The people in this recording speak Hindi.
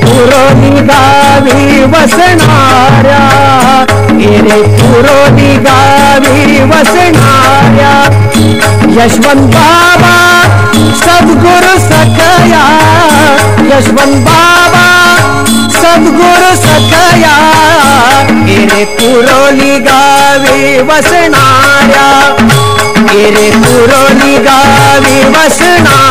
पुरोली गावी वसणाऱ्या, एरे पुरोली गावी वसणाऱ्या यशवंत बाबा सद्गुरु सखया, यशवंत बाबा सद्गुरु सखया, एरे पुरोली गावी वसणाऱ्या, एरे पुरोली गावी वसणाऱ्या